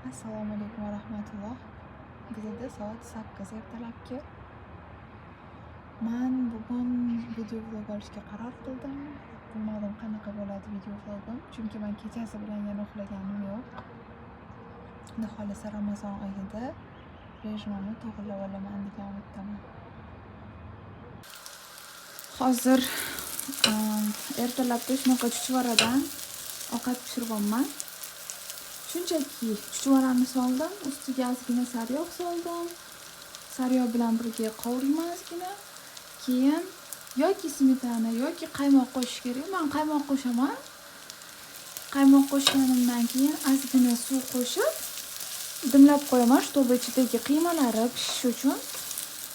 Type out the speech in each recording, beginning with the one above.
Assalomu alaykum va rahmatulloh. Bizda soat 8 ertalabki. Men bugun video vlog olishga qaror qildim. Bilmadim qanaqa bo'ladi video vlogim, chunki men kechasi bilan yana uxlaganim yo'q. Xudo xolasa Ramazon oyida rejimimni to'g'irlab olaman degan umiddaman. Hozir ertalabda shunaqa chuchvaradan ovqat pishiryapman. Shunchaki chuchvarani soldim, ustiga ozgina sariyog' soldim. Sariyog' bilan birga qovurdim ozgina. Keyin yoki smetana yoki qaymoq qo'shish kerak. Men qaymoq qo'shaman. Qaymoq qo'shganimdan keyin ozgina suv qo'shib dimlab qo'yaman, чтобы ichidagi qiymalari pishishi uchun.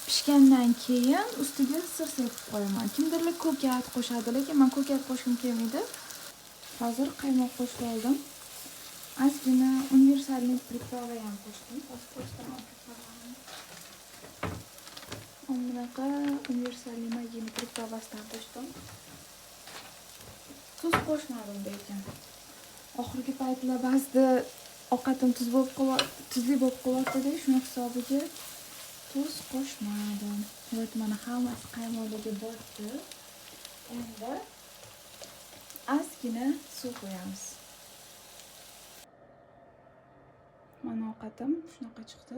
Pishgandan keyin ustiga sir sepib qo'yaman. Kimdirlar ko'kat qo'shadi, lekin men ko'kat qo'shgim kelmaydi. Hozir qaymoq qo'shib oldim. Ozgina universalniy priprava ham qo'shdim. Bunaqa universalniy magini pripravasidan qo'shdim. Tuz qo'shmadim lekin. Oxirgi paytlar ba'zida ovqatim tuzli bo'lib qolyapti-da, shuni hisobiga tuz qo'shmadim. Yo'q, mana hammasi qaymoqlarga botdi. Endi ozgina suv qo'yamiz. Mana ovqatim shunaqa chiqdi.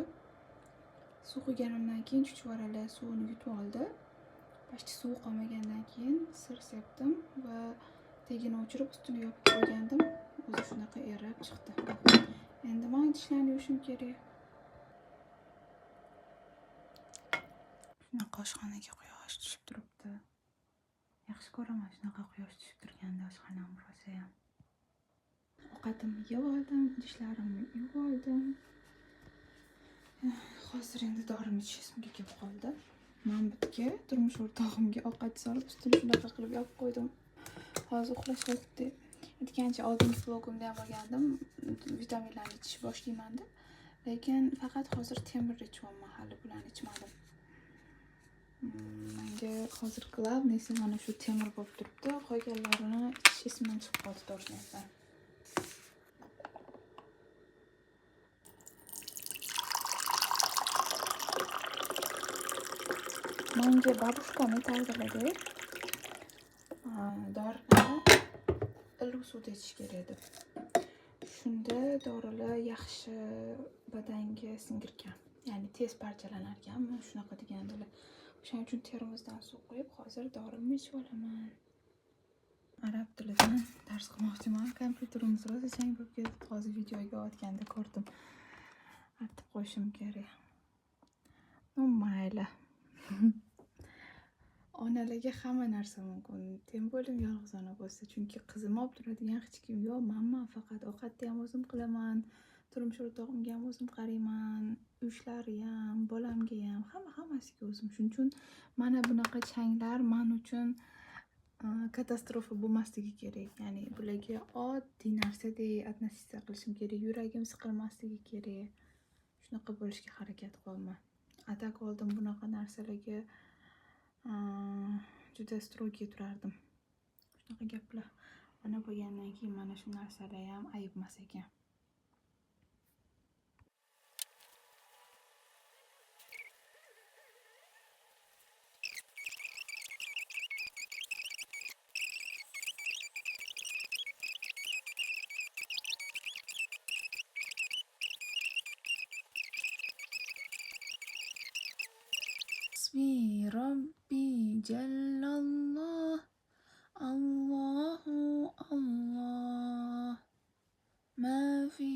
Suv quyganimdan keyin chuchvaralar suvini yutib oldi. Pashti suv qolmagandan keyin sir sepdim va tagini o'chirib ustini yopib qo'ygandim. O'zi shunaqa erib chiqdi. Endi men tishlarni yuvishim kerak. Shunaqa oshxonaga quyosh tushib turibdi. Yaxshi ko'raman shunaqa quyosh tushib turganda oshxonam rosa ham. Ovqatimni yeb oldim, tishlarimni yuvib oldim. Hozir endi dorim ichish esimga kelib qoldi. Men bitga turmush o'rtog'imga ovqat solib, ustini shunaqa qilib yopib qo'ydim. Hozir uxlash vaqti. Aytgancha oldingi vlogimda ham olgandim, vitaminlarni ichish boshlayman deb. Lekin faqat hozir temir ichyapman, hali bularni ichmadim. Menga hozir glavniysi mana shu temir bo'lib turibdi. Qolganlarini ichish esimdan chiqib qoldi to'g'risini. Menga babushkam aytadilar, dorilarni iliq suvda ichish kerak deb. Shunda dorilar yaxshi badanga singirgan, ya'ni tez parchalanar ekan. Men shunaqa degandilar. O'shaning uchun termosdan suv quyib, hozir dorimni ichib olaman. Arab tilidan dars qilmoqchiman. Kompyuterimiz rosa chang bo'lib ketdi. Hozir videoga otganda ko'rdim. Artib qo'yishim kerak. Mayli. Onalarga hamma narsa mumkin. Tem bo'lim yolg'iz ona bo'lsa, chunki qizim olib turadigan hech kim yo'q. Men faqat ovqatni ham o'zim qilaman, turmush o'rtog'imga ham o'zim qarayman, ishlari ham, bolamga ham, hammasiga o'zim. Shuning uchun mana bunaqa changlar men uchun katastrofa bo'lmasligi kerak. Ya'ni bularga oddiy narsadek относиться qilishim kerak. Yuragim siqilmasligi kerak. Shunaqa bo'lishga harakat qilaman. Atak oldim bunaqa narsalarga juda strogi turardim. Shunaqa gaplar. Ona bo'lgandan keyin mana shu narsalar ham ayb emas ekan. Bismi Rabbi Jallallah, Allahu Allah, ma fi.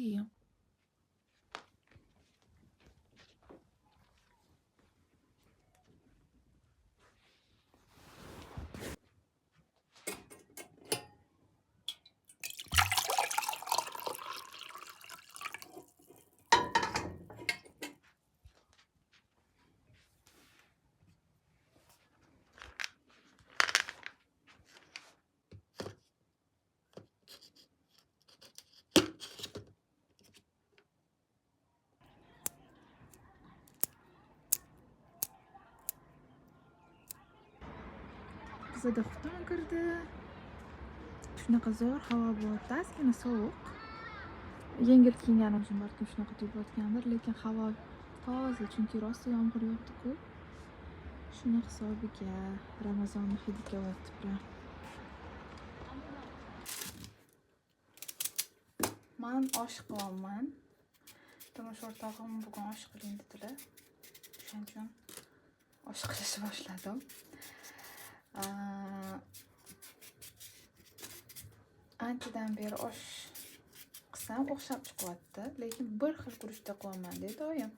Qizada xufton kirdi. Shunaqa zo'r havo bo'lyapti, ozgina sovuq. yengil kiyinganim uchun balkim shunaqa tuyulayotgandir, lekin havo toza, chunki rosa yomg'ir yog'di-ku. Shuni hisobiga Ramazonni hidi kelyapti bilan. Men osh qilyapman. Turmush o'rtog'im bugun osh qiling dedilar. Shuning uchun osh qilishni boshladim. Anchadan beri osh qilsam o'xshab chiqyapti, lekin bir xil guruchda qilaman deydi oyim.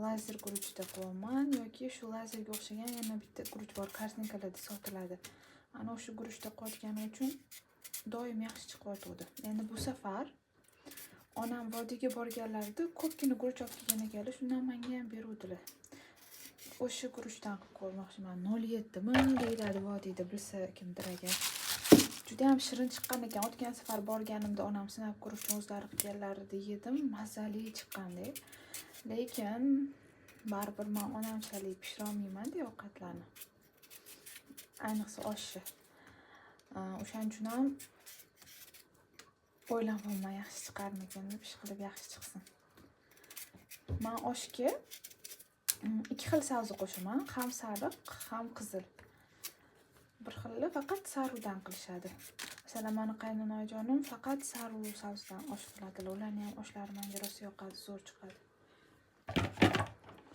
Lazer guruchda qilaman yoki shu lazerga o'xshagan yana bitta guruch bor, korzinkalarda sotiladi. Ana o'sha guruchda qilayotganim uchun doim yaxshi chiqyapti. Endi bu safar onam vodiyga borganlarida ko'pgina guruch olib kelgan ekanlar, shundan menga ham beruvdilar. O'sha guruchdan qilib ko'rmoqchiman. 07 mi deyiladi vodiyda, bilsa kimdir agar. Juda ham shirin chiqqan ekan. O'tgan safar borganimda onam sinab guruchni o'zlari qilganlarida yedim, mazali chiqqandi. Lekin baribir men onamchalik pishira olmayman-da ovqatlarni. Ayniqsa oshni. O'shaning uchun ham o'ylayapman yaxshi chiqarmikan deb, ish qilib yaxshi chiqsin. Men oshga 2 xil sabzi qo'shaman, ham sariq, ham qizil. Bir xilli faqat saruvdan qilishadi. Masalan, meni qaynonam faqat saruv sabzidan osh qiladilar. Ularning ham oshlari menga rosa yoqadi, zo'r chiqadi.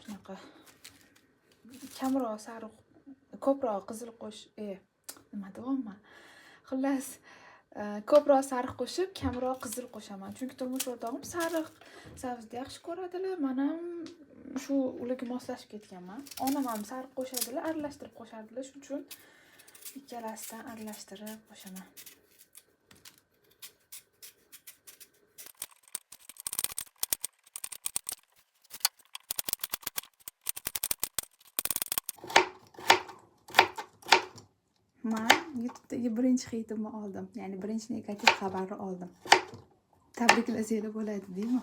Shunaqa kamroq sariq, ko'proq qizil nima deyapman? Xullas, ko'proq sariq qo'shib, kamroq qizil qo'shaman. Chunki turmush o'rtog'im sariq sabzni yaxshi ko'radilar, men ham shu ularga moslashib ketganman. Onam ham sariq qo'shadilar, aralashtirib qo'shardilar, shuning uchun ikkalasidan aralashtirib qo'shaman. Men YouTube'dagi birinchi hitimni oldim. Ya'ni birinchi negativ xabarni oldim. Tabriklasanglar bo'ladi, deymi?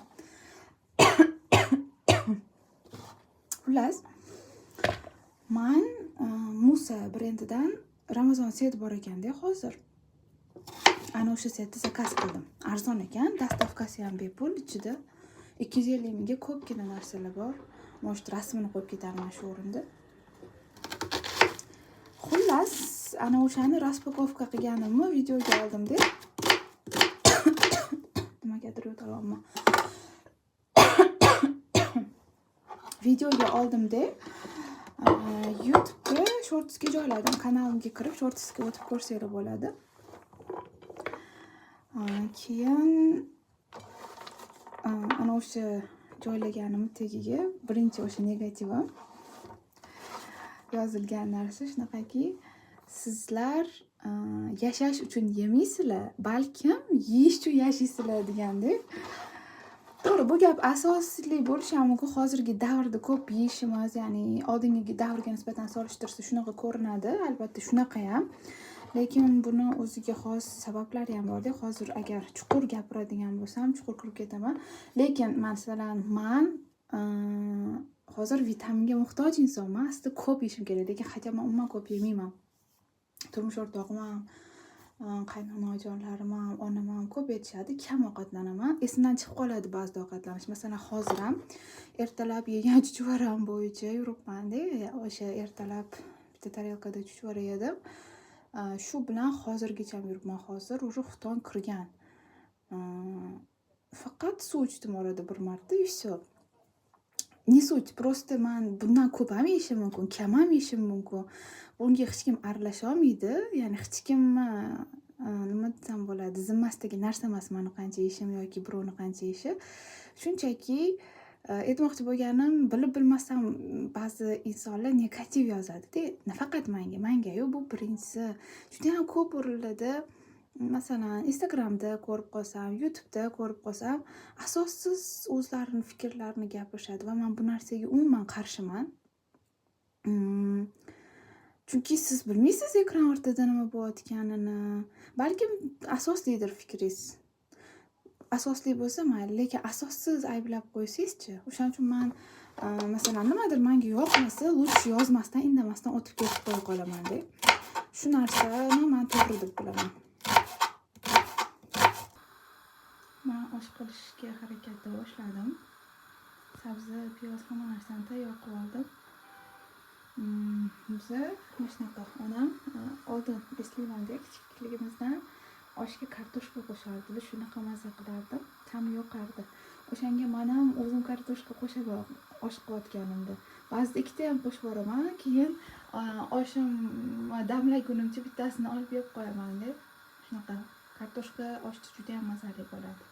Xullas, men Musa brendidan Ramazon set bor ekanda hozir. Ana o'sha setni zakaz qildim. Arzon ekan, dastavkasi ham bepul, ichida 250 mingga ko'pgina narsalar bor. Mana shu rasmini qo'yib ketaman shu o'rinda. Xullas, ana o'shani raspakovka qilganimni videoga oldim-da. Nimagadir yo'talyapman. Videoga oldim-da. YouTube'ga shortsga joyladim. Kanalimga kirib shortsga o'tib ko'rsanglar bo'ladi. Keyin ana o'sha joylaganim tagiga birinchi o'sha negativim yozilgan narsa shunaqaki: sizlar yashash uchun yemaysizlar, balkim yeyish uchun yashaysizlar degandek. To'g'ri, bu gap asosli bo'lishi ham mumkin. Hozirgi davrda ko'p yeyishimiz, ya'ni oldingi davrga nisbatan solishtirsa shunaqa ko'rinadi. Albatta shunaqa ham. Lekin buni o'ziga xos sabablari ham bor-da. Hozir agar chuqur gapiradigan bo'lsam, chuqur kirib ketaman. Lekin masalan, men hozir vitaminga muhtoj insonman. Aslida ko'p yeyishim kerak, lekin hatto men umuman ko'p yemayman. Turmush o'rtog'im ham, qaynonajonlarim ham, onam ham ko'p aytishadi, kam ovqatlanaman. Esimdan chiqib qoladi ba'zi ovqatlanish. Masalan, hozir ham ertalab yegan chuchvaram bo'yicha yuribman-da. O'sha ertalab bitta tarelkada chuchvara yedim. Shu bilan hozirgacha yuribman. Hozir уже xufton kirgan. Faqat suv ichdim orada bir marta, и всё. Не суть, просто men bundan ko'p ham yeyishim mumkin, kam ham yeyishim mumkin. Bunga hech kim aralasha olmaydi. Ya'ni hech kim nima desam bo'ladi, zimmasidagi narsa emas meni qancha yeyishim yoki birovni qancha yeyishi. Shunchaki aytmoqchi bo'lganim, bilib bilmasam ba'zi insonlar negativ yozadi-da. Nafaqat menga-yu bu birinchisi. Juda ham ko'p o'rinlarda, masalan, Instagramda ko'rib qolsam, YouTube'da ko'rib qolsam, asossiz o'zlarining fikrlarini gapirishadi va men bu narsaga umuman qarshiman. Chunki siz bilmaysiz ekran ortida nima bo'layotganini. Balkim asoslidir fikringiz. Asosli bo'lsa mayli, lekin asossiz ayblab qo'ysangiz-chi. O'shaning uchun men masalan nimadir menga yoqmasa, lutchi yozmasdan, indamasdan o'tib ketib qo'ya qolaman-da. Shu narsani men to'g'ri deb bilaman. Men osh qilishga harakatda boshladim. Sabzi, piyoz hamma narsani tayyor qilib oldim. Biza mana shunaqa onam oldin eslayman-da, kichikligimizdan oshga kartoshka qo'shardi, shunaqa maza qilardim, ta'mi yoqardi. O'shanga men ham o'zim kartoshka qo'shib osh qilayotganimda. Ba'zida ikkita ham qo'shib yuboraman, keyin oshim damlagunimcha bittasini olib yeb qo'yaman deb. Shunaqa kartoshka oshda juda ham mazali bo'ladi.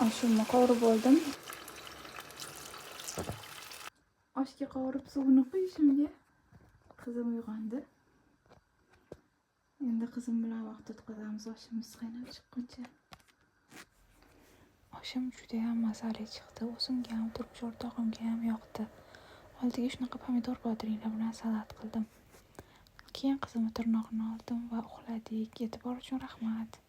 Oshimni qovurib oldim. Oshga qovurib suvini qo'yishimga qizim uyg'ondi. Endi qizim bilan vaqt o'tkazamiz oshimiz qaynab chiqquncha. Oshim juda ham mazali chiqdi. O'zimga ham, turmush o'rtog'imga ham yoqdi. Oldiga shunaqa pomidor bodringlar bilan salat qildim. Keyin qizimning tirnog'ini oldim va uxladik. E'tibor uchun rahmat.